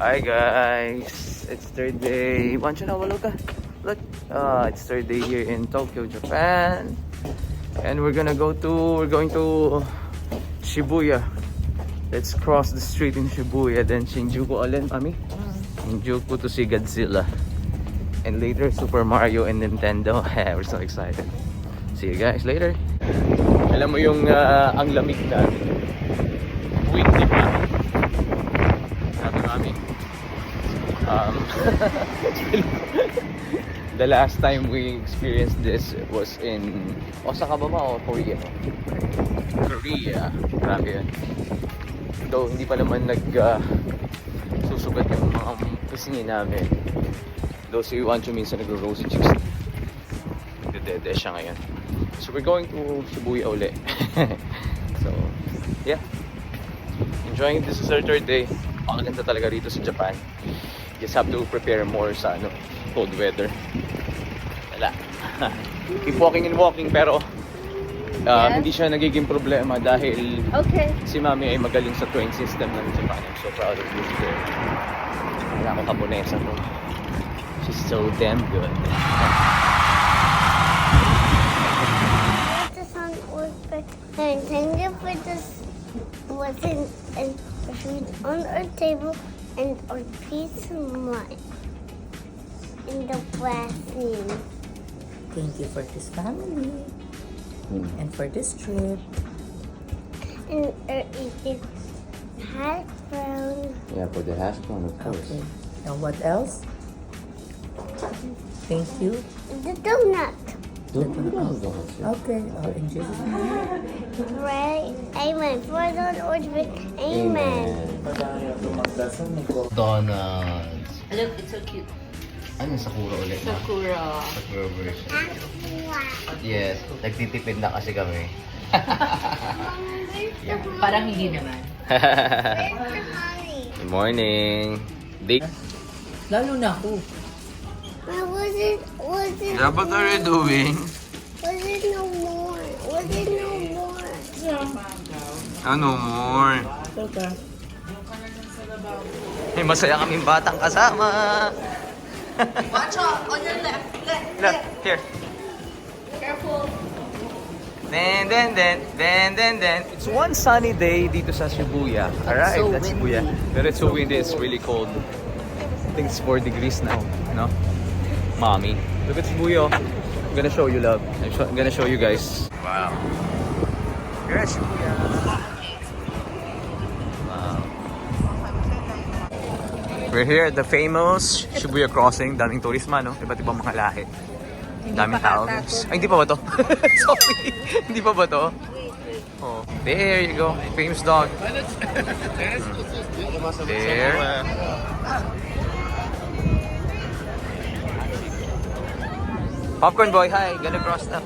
Hi guys, it's third day. Wancho na walo ka? Look, it's third day here in Tokyo, Japan, and we're going to Shibuya. Let's cross the street in Shibuya, then Shinjuku ulit, Mami. Shinjuku to see Godzilla, and later Super Mario and Nintendo. We're so excited. See you guys later. Alam mo yung ang lamig na windy pa. Sabi Mami. The last time we experienced this was in Osaka ba o Korea? Korea. Grabe yun. Though hindi pa naman susugat yung mga pisngi namin. Though si Wancho minsan nagro-rosy cheeks. Nagdedede siya ngayon. So we're going to Shibuya uli. So yeah, enjoying this is our third day. Pakaganda talaga rito sa Japan. Just have to prepare more sa cold weather. Wala. Keep walking and walking, pero hindi siya nagiging problema dahil si Mami ay magaling sa train system ng Japan. I'm so proud of this girl. Wala akong kabonesa ko. She's so damn good. And thank you for this blessing and food on our table and our peace of mind in the blessing. Thank you for this family and for this trip. And our eating hash brown. Yeah, for the hash brown, of course. Okay. And what else? Thank you. The donut. Okay. Oh, in Jesus' name. Pray. Amen. For the Lord's will. Amen. Donuts. Look, it's so cute. Ano, Sakura ulit na? Sakura. Sakura version. Yes, nagtitipid na kasi kami. Parang hindi naman. Good morning. Date. Lalo na ako. Was it Yeah, what are you doing? was it no more? Was it no more? Ano more? Okay. May masaya kaming batang kasama. Watch out! On your left. Look, here. Careful. Then. It's one sunny day dito sa Shibuya. Alright, So that's windy. Shibuya. But it's so windy, it's really cold. I think it's 4 degrees now, no? Mommy. Look at Shibuya. I'm gonna show you, love. I'm gonna show you guys. Wow. Here at Shibuya. Wow. We're here at the famous Shibuya Crossing. Daming turisma, no? Iba't ibang mga lahi. Daming tao, guys. Ay, hindi pa ba to? Sorry. Hindi pa ba to? Oh, there you go. Famous dog. There. Popcorn boy, hi. Gonna cross na.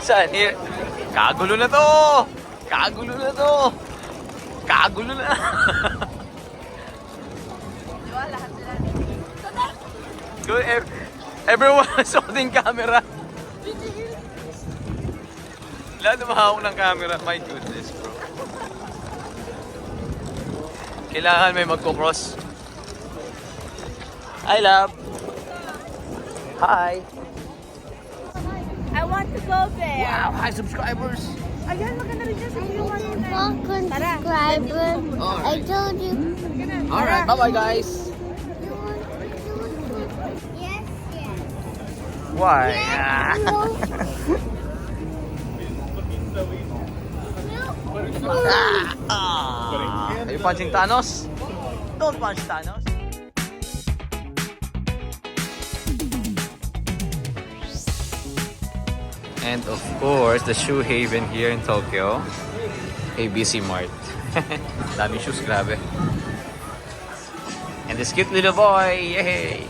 Saan? Here. Kagulo na to! Kagulo na to! Kagulo na! Good. Everyone is holding camera. Lahat mahawak ng camera. My goodness, bro. Kailangan may magko-cross. Hi, love. Hi. I want to go there. Wow, hi subscribers. Ayan, maganda rin dyan sa Q1. Welcome, subscriber. I told you. Alright, bye-bye, guys. Yes, yes. Why? Are you punching Thanos? Don't punch Thanos. And of course, the shoe haven here in Tokyo, ABC Mart. Daming shoes, grabe. And this cute little boy, yay!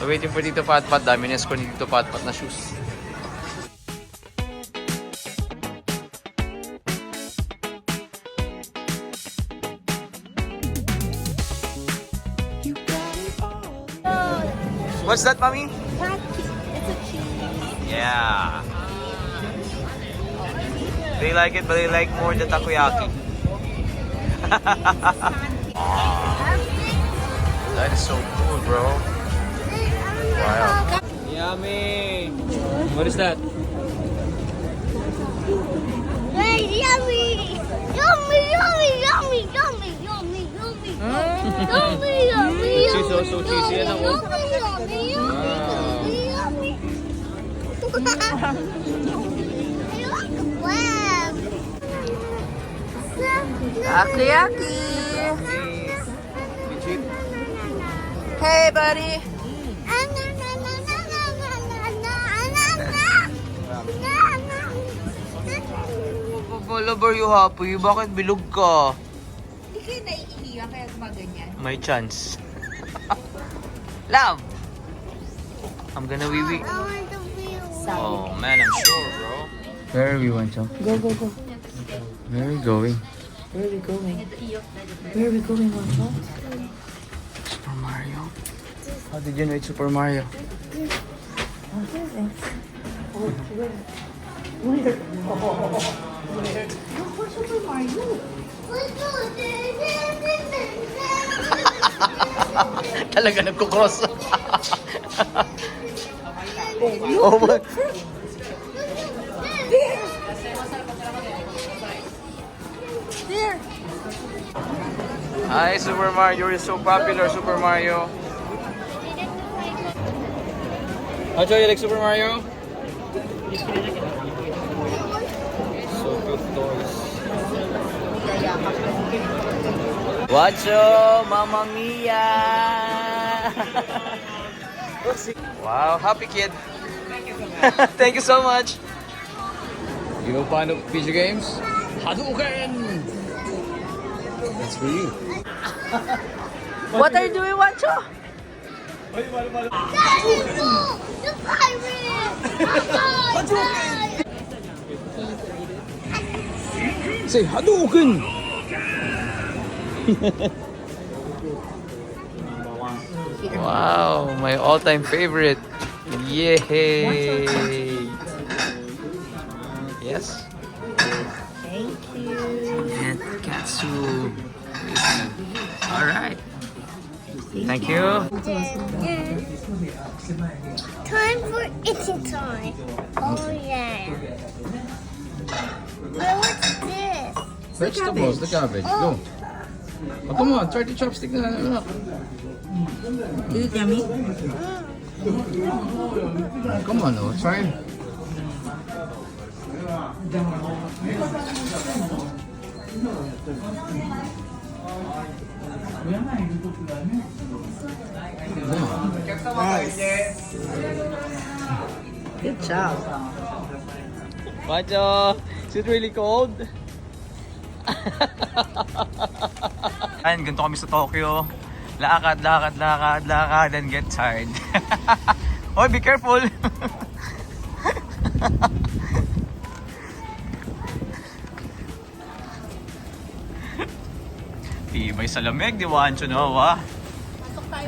We're waiting for Tito Patpat. Dami na score ni Tito Patpat na shoes. What's that, mommy? It's a cheese. Yeah. They like it, but they like more the takoyaki. That is so cool, bro. Wow. Yummy. What is that? Hey, yummy! Yummy, yummy, yummy, yummy, yummy, yummy, yummy, yummy, Cheese also, cheesy yan ako. yummy, yummy, yummy. I like the web. Aki. Hey, buddy. Love, are you happy? Bakit bilog ka? Hindi kayo naiiyak kaya gumaganyan. May chance. Love! I'm gonna wee-wee. I want to be Oh man, I'm sure, bro. Where are we, Wancho? Go. Where are we going? Where are we going? Where are we going, Wancho? Super Mario. How did you know it's Super Mario? Talaga nagkukross. Oh my. Hi, Super Mario. You're so popular, Super Mario. How do you like Super Mario? So cute toys. Wacho, Mamma Mia! Wow, happy kid. Thank you so much. You know fond of video games? Hadouken! That's for you. What are you doing, Wancho? Dinosaur! The pirate! Say Hadouken! Wow, my all-time favorite. Yay! Yes? Thank you. And Katsu. Alright. Thank you. Time for eating time. Oh yeah. Well, what's this? Vegetables, the cabbage. Oh. Go. Oh, come on, try the chopstick. Is it yummy? Come on, oh, try it. Good job. Macho, is it really cold? Ayan, ganito kami sa Tokyo. Lakad, and get tired. Hoy, be careful! Tibay sa lamig, di Wancho, no?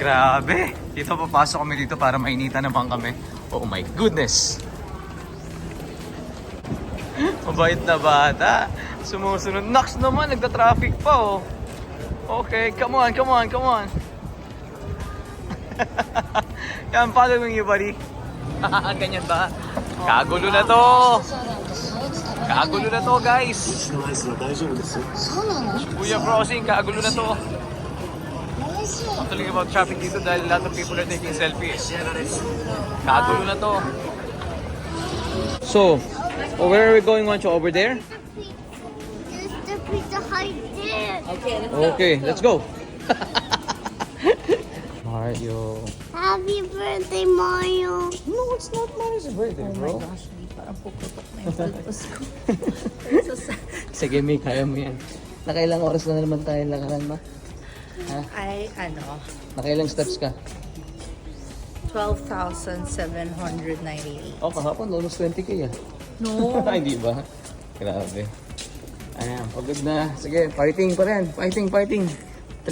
Grabe! Dito papasok kami dito para mainitan naman kami. Oh my goodness! Mabait na bata. Sumusunod. Naks naman, nagda-traffic pa oh. Okay, come on. Yeah, I'm following you, buddy. Ganyan ba? Kagulo na to, guys. Kuya Crossing, kagulo na to. I'm talking about traffic dito dahil a lot of people are taking selfies. Kagulo na to. So, where are we going, Wancho? Over there? There's the Pizza Hut there. Okay, let's go. Mario. Happy birthday, Mario. No, it's not Mario's birthday, bro. Gosh, hindi parang puputok na yung pulpos ko. So sad. Sige, May, kaya mo yan. Nakailang oras na naman tayo lakaran, ma? Ay, Nakailang steps ka? 12,798. Oh, kahapon, almost 20k ah. No. Ay, di ba? Grabe. Ayan, pagod na. Sige, fighting pa rin. Fighting. 3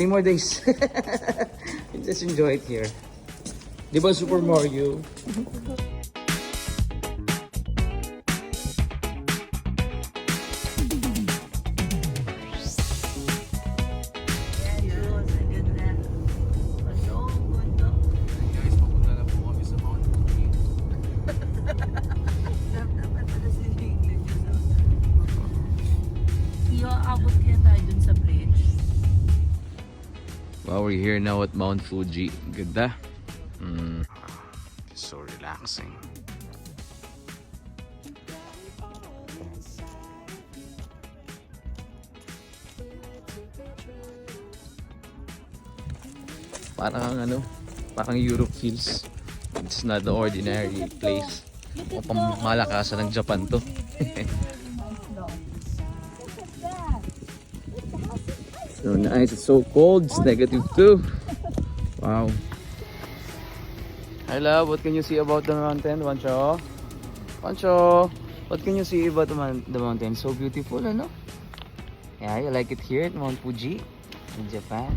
more days. Just enjoy it here. Di ba Super Mario? Aabot kaya tayo dun sa bridge. Wow, we're here now at Mount Fuji. Ganda. So relaxing. Parang Europe feels. It's not the ordinary place. O pamalakasan ng Japan to. So nice, it's so cold, it's -2. Wow. Hi love, what can you see about the mountain, Wancho? Wancho, what can you see about the mountain? So beautiful, ano? Yeah, you like it here at Mount Fuji in Japan?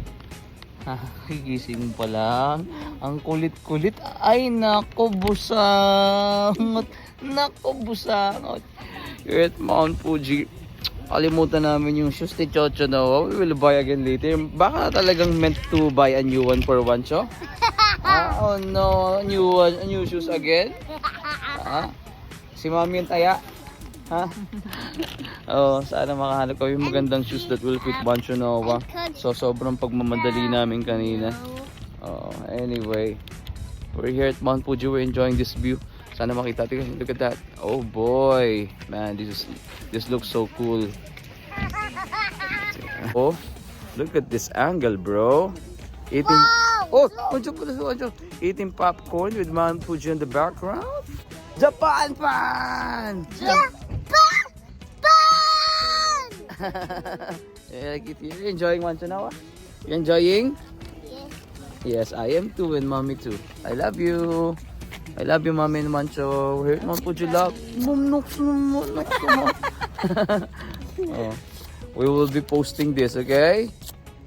Gigising pa lang. Ang kulit-kulit. Ay, nako, busangot. Nako, busangot. Here at Mount Fuji. Kalimutan namin yung shoes ni Chocho na wow. We will buy again later. Baka talagang meant to buy a new one for Wancho? Oh no, new shoes again? Si Mami yung taya? Ha? Oh, sana makahanap kami magandang shoes that will fit Wancho Noah. So sobrang pagmamadali namin kanina. Oh, anyway, we're here at Mount Fuji. We're enjoying this view. Sana makita natin. Look at that. Oh boy, man, this looks so cool. Oh, look at this angle, bro. Eating. Oh, eating popcorn with Mount Fuji in the background. Japan fan. Like it here. Enjoying Wancho Noah? You enjoying? Yes, I am too, and Mommy too. I love you. I love you, Mommy and Wancho. We're here at Mount Fuji, love. Oh. We will be posting this, okay?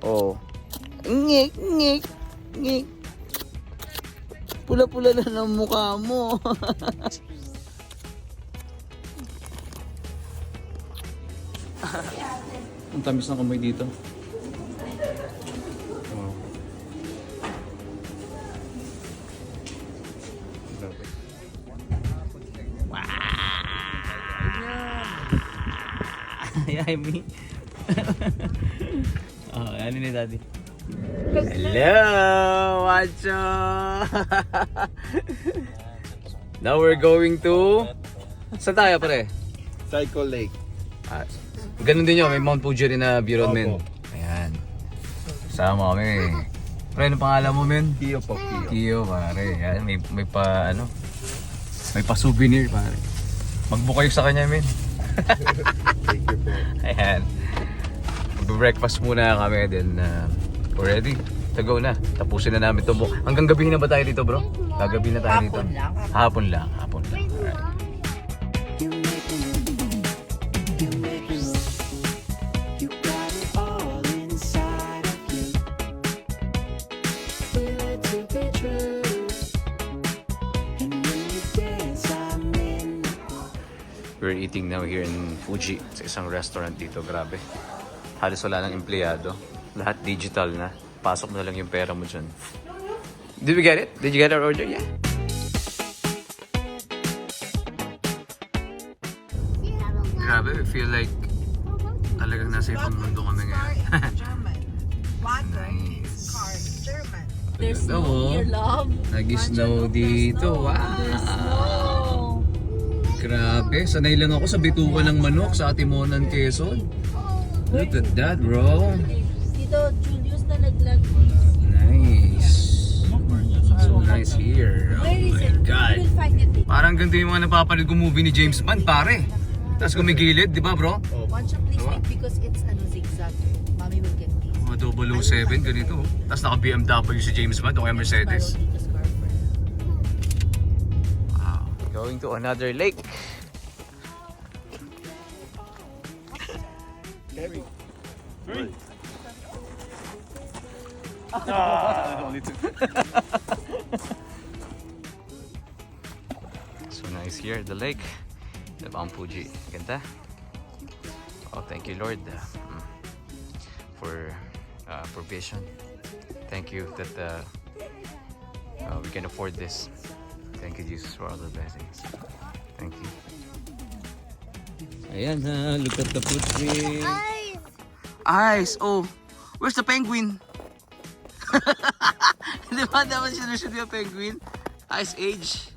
Oh. Ngik, ngik, ngik. Pula-pula na ng mukha mo. Ang tamis ng kamay dito. Wow. Grabe. Wow! Ay, me. Oh, ano ni Daddy? Hello, Wancho! Now we're going to... Saan tayo, pare? Cycle Lake. Ganun din yun, may Mount Fuji rin na Bureau, men. Ayan. Sama kami. Pre, ano pangalan mo, men? Kio po, Kio. Kio, pare. Ayan, may pa, ano, may pa souvenir, pare. Mag-book kayo sa kanya, men. Thank you po. Ayan. Mag-breakfast muna kami, then we're ready to go na. Tapusin na namin ito. Hanggang gabi na ba tayo dito, bro? Gagabi na tayo dito. Hapon lang. Hapon lang. Alright. We're eating now here in Fuji sa isang restaurant dito. Grabe. Halos wala ng empleyado. Lahat digital na. Pasok mo na lang yung pera mo dyan. Did we get it? Did you get our order? Yeah. Grabe, we feel like talagang nasa ibang mundo kami ngayon. German. Water. Nice. Car. German. There's Ganda, snow oh. here, love. Nag-snow dito. Wow! Grabe, sanay lang ako sa bitukan ng manok sa Atimonan, Quezon. Look at that, bro. Dito, Julius na naglag. Nice. So nice here. Oh Where is my it? God. You will find it. Parang ganito yung mga napapanood kong movie ni James Bond, pare. Tapos gumigilid, di ba, bro? Watch out, please, Diba? because it's zigzag. Mommy will get this. Mga 007, ganito. Tapos naka BMW si James Bond o kaya Mercedes. Wow. Going to another lake. Only two. So nice here, the lake, the Mount Fuji. Ganda. Oh, thank you, Lord, for provision. Thank you that we can afford this. Thank you, Jesus, for all the blessings. Thank you. Ayan, look at the footprint. Guys, Ice. Oh. Where's the penguin? Di ba dapat sinushoot yung penguin? Ice Age.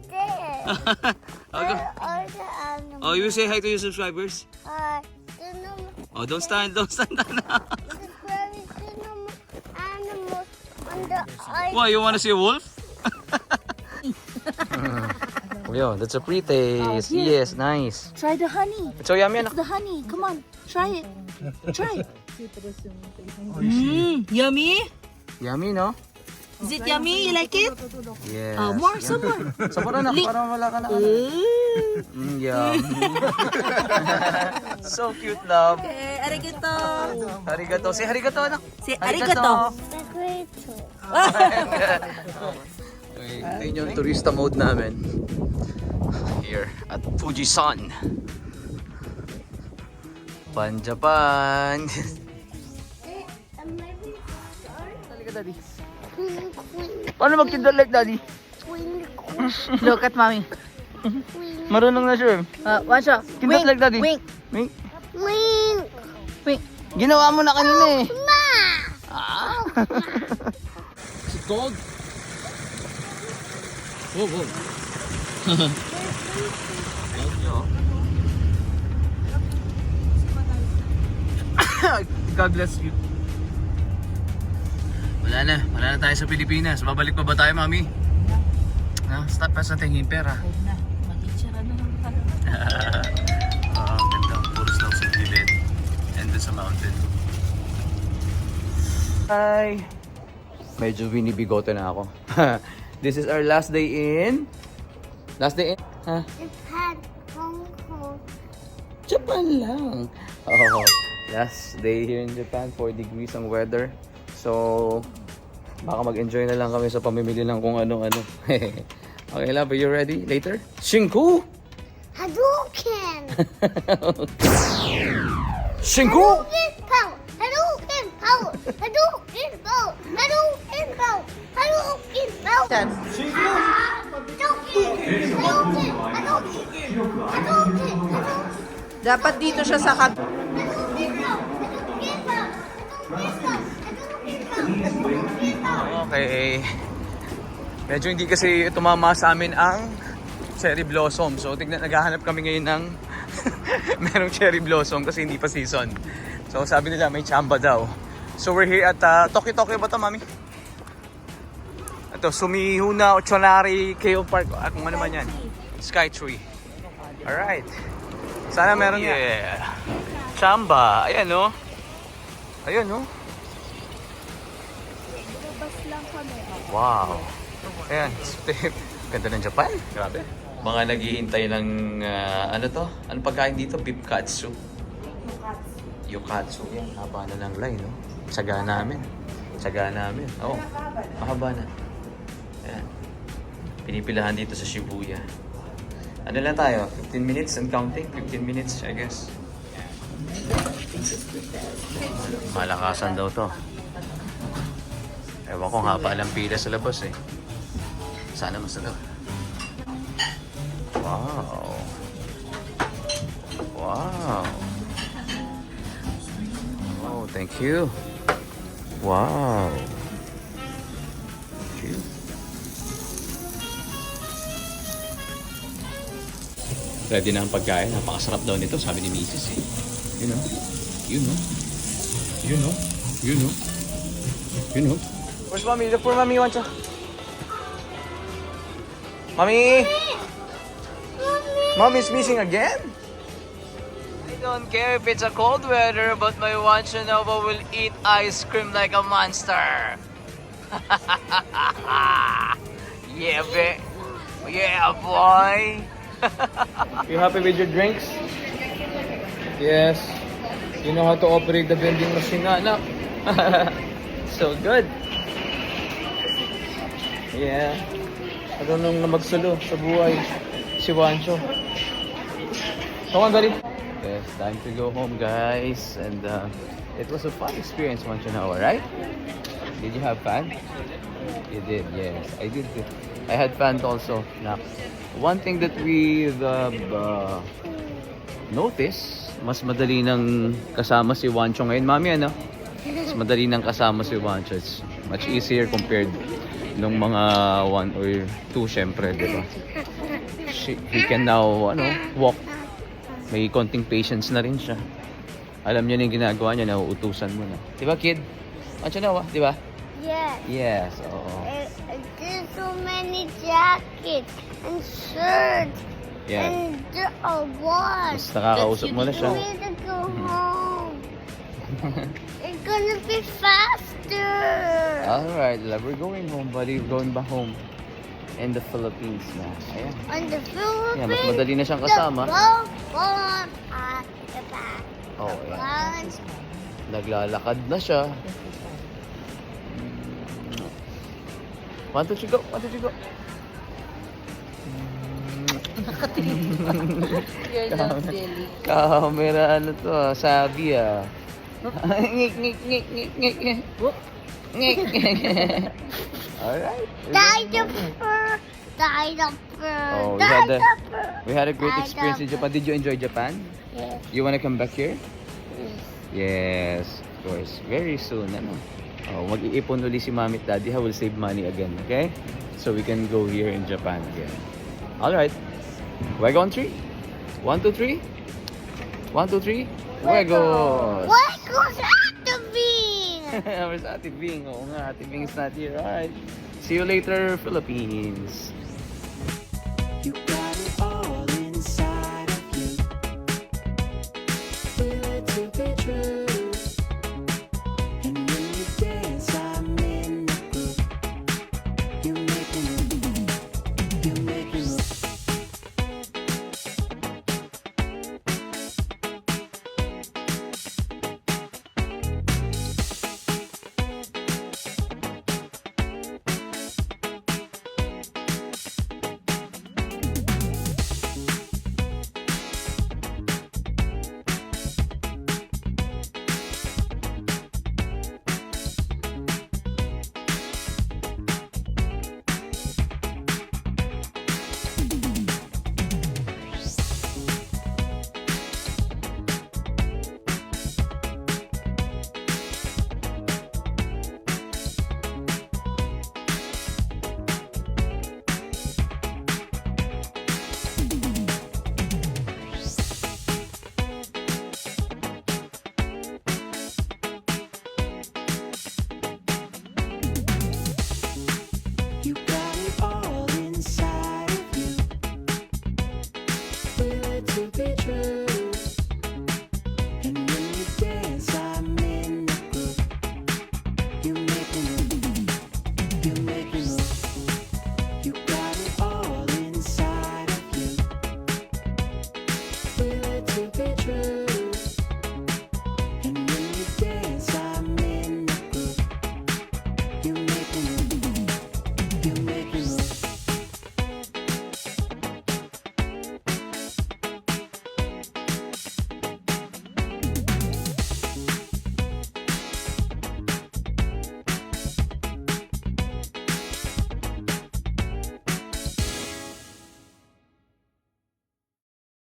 There. Okay. All the animals. Oh, you say hi to your subscribers? Oh, don't stand na. There's very animals on the ice. Why, you wanna see a wolf? Yo, that's a pre-taste. Yes, nice. Try the honey. It's so yummy, ano? The honey. Come on. Try it. Try. Yummy? Yummy, no? Is it yummy? You like it? Yes. More, some more. Sa para na, para wala ka na. Yum. So cute, love. Okay, arigato. Arigato. Say arigato, anak. Say arigato. Decorator. Okay, ayun yung turista mode namin. Here at Fujisan. Japan. Halika, daddy. Paano mag-kindle like daddy? Look at mommy. Marunong na siya. Watch out. Kindle like daddy. Wink. Wink. Wing. Wink. Ginawa mo na kanina eh. Ma. Is it cold? Whoa, whoa. God bless you. Wala na tayo sa Pilipinas. Babalik pa ba tayo, mami? Stop pa sa tingin pera. Mag-itsara na lang tayo. Ang ganda. Puro snow sa gilid. And doon sa mountain. Hi! Medyo binibigote na ako. This is our last day in... Last day in... Huh? Japan. Hong Kong. Japan lang. Oh, last day here in Japan. 4 degrees ang weather. So, baka mag-enjoy na lang kami sa pamimili ng kung ano-ano. Okay, love, are you ready? Later? Shinku! Hadouken. Shinku! Hadouken power. Hadouken power. Hadouken power. Hadouken power. Hadouken power. Hadouken. Hadouken. Hadouken. Hadouken. Dapat dito siya sa kat... Hadouken power. Hadouken power. Hadouken power. Hadouken power. Okay. Medyo hindi kasi tumama sa amin ang cherry blossom. So, naghahanap kami ngayon ng merong cherry blossom kasi hindi pa season. So, sabi nila may chamba daw. So, we're here at Toki-Toki ba ito, mami? Ito, Sumihuna Ochonari Keio Park. Kung ano man yan. Skytree. Alright. Sana meron nga. Yeah. Chamba. Ayan, no? Ayan, no? Wow. Ayan. Ganda ng Japan. Grabe. Mga naghihintay ng, ano to? Ano pagkain dito? Beef katsu. Yukatsu. Yan. Haba na ng line, no? Tsaga namin. Oo. Mahaba na. Ayan. Pinipilahan dito sa Shibuya. Ano lang tayo? 15 minutes and counting? 15 minutes, I guess. Malakasan daw to. Ewan ko, haba lang pila sa labas eh. Sana masarap. Wow. Wow. Oh, thank you. Wow. Thank you. Ready na ang pagkain. Napakasarap daw nito, sabi ni Mrs. eh. You know. Where's mommy? Look for mommy, Wancha. Mommy! Mommy's missing again? I don't care if it's a cold weather, but my Wancha Nova will eat ice cream like a monster. Yeah, yeah, boy. You happy with your drinks? Yes. You know how to operate the vending machine, anak. So good. Yeah. Marunong na magsulo sa buhay si Wancho. Come on, buddy. Yes, time to go home, guys. And it was a fun experience, Wancho Nawa, right? Did you have fun? You did, yes. I did. I had fun also. Now, one thing that we've noticed mas madali nang kasama si Wancho ngayon, Mami, ano? Mas madali nang kasama si Wancho. It's much easier compared nung mga 1 or 2, syempre, di ba? He can now, walk. May konting patience na rin siya. Alam niya na yung ginagawa niya, nauutusan mo na. Di ba, kid? Wancho na, di ba? Yes. Yes, oo. There's so many jackets and shirts. Yeah. And there are Mas washed. nakakausap mo na siya. We need to go home. It's gonna be faster. Alright, love, we're going home, buddy. We're going back home. In the Philippines na. Ayan. On the Philippines. Yeah, mas madali na siyang kasama. The phone at the back. Oh, The yeah. lunch. Naglalakad na siya. 1, 2, 3, go! 1, 2, 3, go! You're so silly. Camera, ano to, sabi ah. Ngik, ngik, ngik, ngik, ngik, ngik. Ngik. Alright. Diaper. Diaper. Oh, Diaper. we had a great experience in Japan. Did you enjoy Japan? Yes. You wanna come back here? Yes, of course. Very soon, ano? Oh, mag-iipon uli si Mami at Daddy. I will save money again, okay? So we can go here in Japan again. Alright. Wagon 3? 1, 2, 3? 1, 2, 3? Wagos! What goes after me? Where's Ate Bing? Oo nga, Ate Bing is not here. Alright. See you later, Philippines.